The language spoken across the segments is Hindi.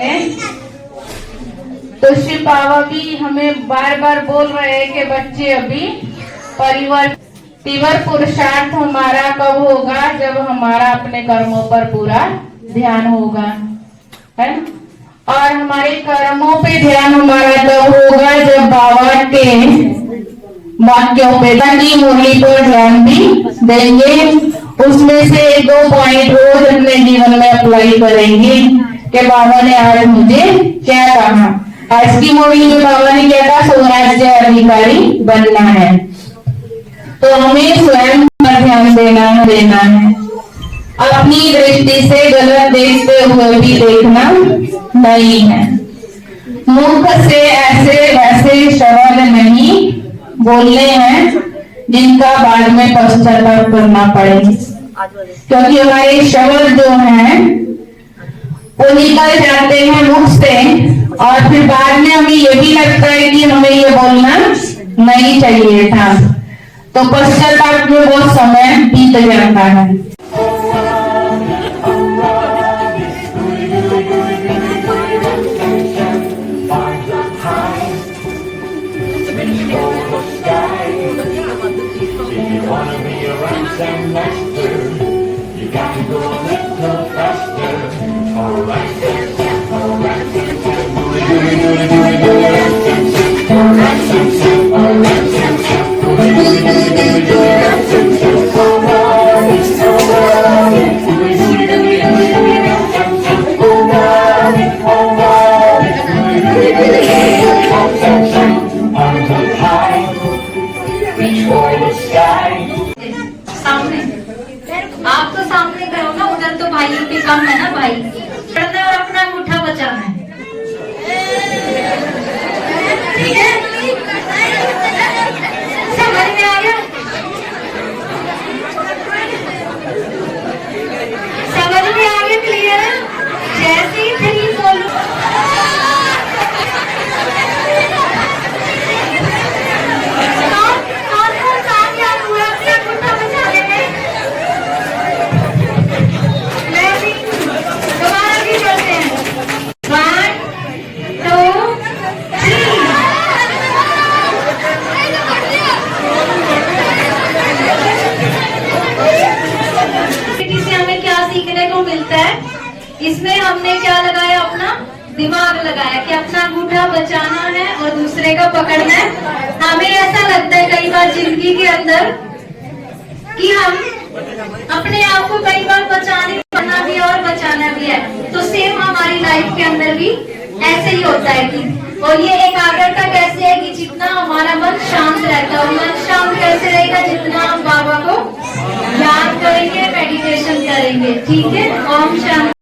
है। तो श्री बाबा भी हमें बार बार बोल रहे हैं कि बच्चे अभी तीव्र पुरुषार्थ हमारा कब होगा, जब हमारा अपने कर्मों पर पूरा ध्यान होगा, है। और हमारे कर्मों पे ध्यान हमारा तब होगा जब बाबा के वाक्यों पे की मुरली पर ध्यान भी देंगे। उसमें से 2 पॉइंट रोज अपने जीवन में अप्लाई करेंगे कि बाबा ने आज मुझे क्या कहा। आज की मुरली में बाबा ने क्या कहा, स्वराज्य अधिकारी बनना है। तो हमें स्वयं पर ध्यान देना है। अपनी दृष्टि से गलत देखते हुए भी देखना नहीं है। मुख से ऐसे वैसे शब्द नहीं बोलने हैं जिनका बाद में पश्चाताप करना पड़े, क्योंकि हमारे शब्द जो हैं वो निकल जाते हैं मुख से और फिर बाद में हमें ये भी लगता है कि हमें ये बोलना नहीं चाहिए था, तो पश्चाताप में वो समय बीत जाता है। आप तो सामने करो ना, उधर तो भाइयों की कम है ना भाई। पढ़ना और अपना अंगूठा बचाना है, ठीक है? समझ में आ गया? समझ में आ गया? क्लियर है? जैसे ही 3 बोलो मिलता है। इसमें हमने क्या लगाया, अपना दिमाग लगाया कि अपना अंगूठा बचाना है और दूसरे का पकड़ना है। हमें ऐसा लगता है कई बार जिंदगी के अंदर कि हम अपने आप को कई बार बचाना भी और बचाना भी है, तो सेम हमारी लाइफ के अंदर भी ऐसे ही होता है कि, और ये एकाग्रता कैसे है कि जितना हमारा मन शांत रहता है, और मन शांत कैसे रहेगा, जितना हम बाबा को याद करेंगे, मेडिटेशन करेंगे, ठीक है? ओम शांति।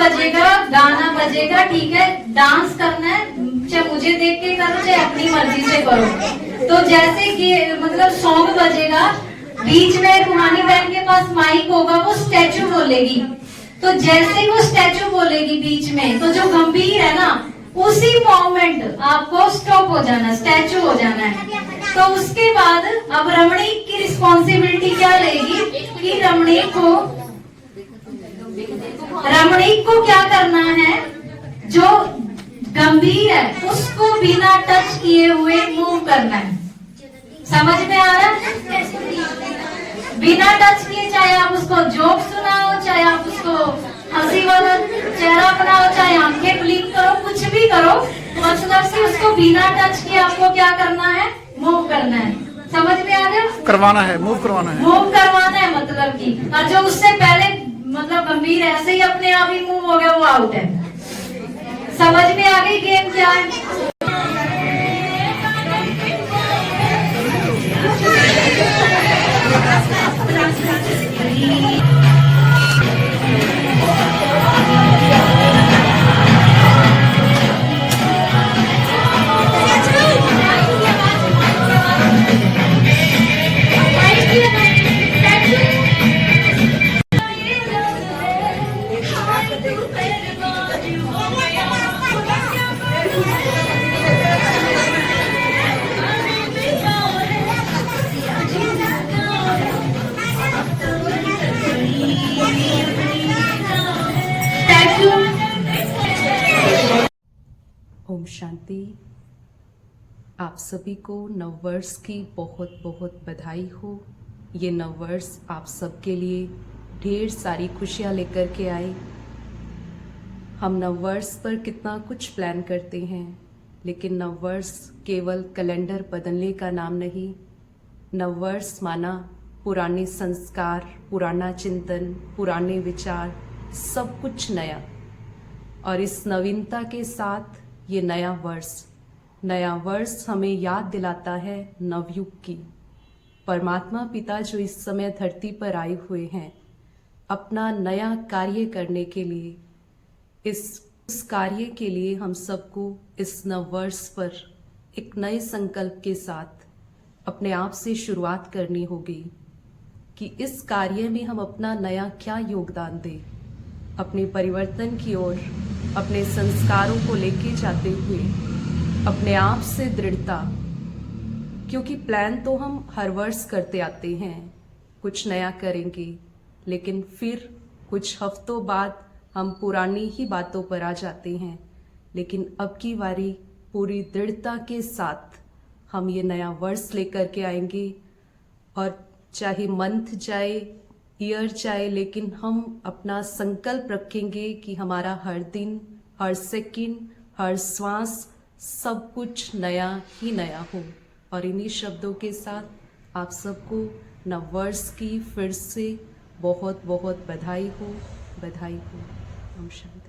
बजेगा, गाना बजेगा, ठीक है, डांस करना है, चाहे मुझे देख के करो चाहे अपनी मर्जी से करो। तो जैसे कि मतलब सॉन्ग बजेगा, बीच में रूहानी बहन के पास माइक होगा, वो स्टैचू बोलेगी। तो जैसे ही वो स्टैचू बोलेगी बीच में, तो जो गंभीर है ना, उसी मोमेंट आपको स्टॉप हो जाना, स्टैचू हो जाना है। तो उसके बाद अब रमणीक की रिस्पॉन्सिबिलिटी क्या लेगी कि रमणीक को क्या करना है, जो गंभीर है उसको बिना टच किए हुए मूव करना है। समझ में आ रहा है? बिना टच किए, चाहे आप उसको जोक सुनाओ, चाहे आप उसको हंसी वाला चेहरा बनाओ, चाहे आंखें ब्लिंक करो, कुछ भी करो, मतलब से उसको बिना टच किए आपको क्या करना है, मूव करना है। समझ में आ गया? करवाना है, मूव करवाना है, मूव करवाना है मतलब की। और जो उससे पहले मतलब गंभीर ऐसे ही अपने आप ही मूव हो गया, वो आउट है। समझ में आ गई गेम क्या है? ओम शांति। आप सभी को नववर्ष की बहुत बहुत बधाई हो। ये नववर्ष आप सबके लिए ढेर सारी खुशियाँ लेकर के आए। हम नववर्ष पर कितना कुछ प्लान करते हैं, लेकिन नववर्ष केवल कैलेंडर बदलने का नाम नहीं। नववर्ष माना पुराने संस्कार, पुराना चिंतन, पुराने विचार, सब कुछ नया। और इस नवीनता के साथ ये नया वर्ष हमें याद दिलाता है नवयुग की। परमात्मा पिता जो इस समय धरती पर आए हुए हैं अपना नया कार्य करने के लिए, इस कार्य के लिए हम सबको इस नववर्ष पर एक नए संकल्प के साथ अपने आप से शुरुआत करनी होगी कि इस कार्य में हम अपना नया क्या योगदान दें, अपने परिवर्तन की ओर, अपने संस्कारों को लेके जाते हुए अपने आप से दृढ़ता। क्योंकि प्लान तो हम हर वर्ष करते आते हैं, कुछ नया करेंगे, लेकिन फिर कुछ हफ्तों बाद हम पुरानी ही बातों पर आ जाते हैं। लेकिन अब की बारी पूरी दृढ़ता के साथ हम ये नया वर्ष लेकर के आएंगे। और चाहे मंथ जाए, ईयर जाए, लेकिन हम अपना संकल्प रखेंगे कि हमारा हर दिन, हर सेकंड, हर श्वास, सब कुछ नया ही नया हो। और इन्हीं शब्दों के साथ आप सबको नववर्ष की फिर से बहुत बहुत बधाई हो। ओम शांति।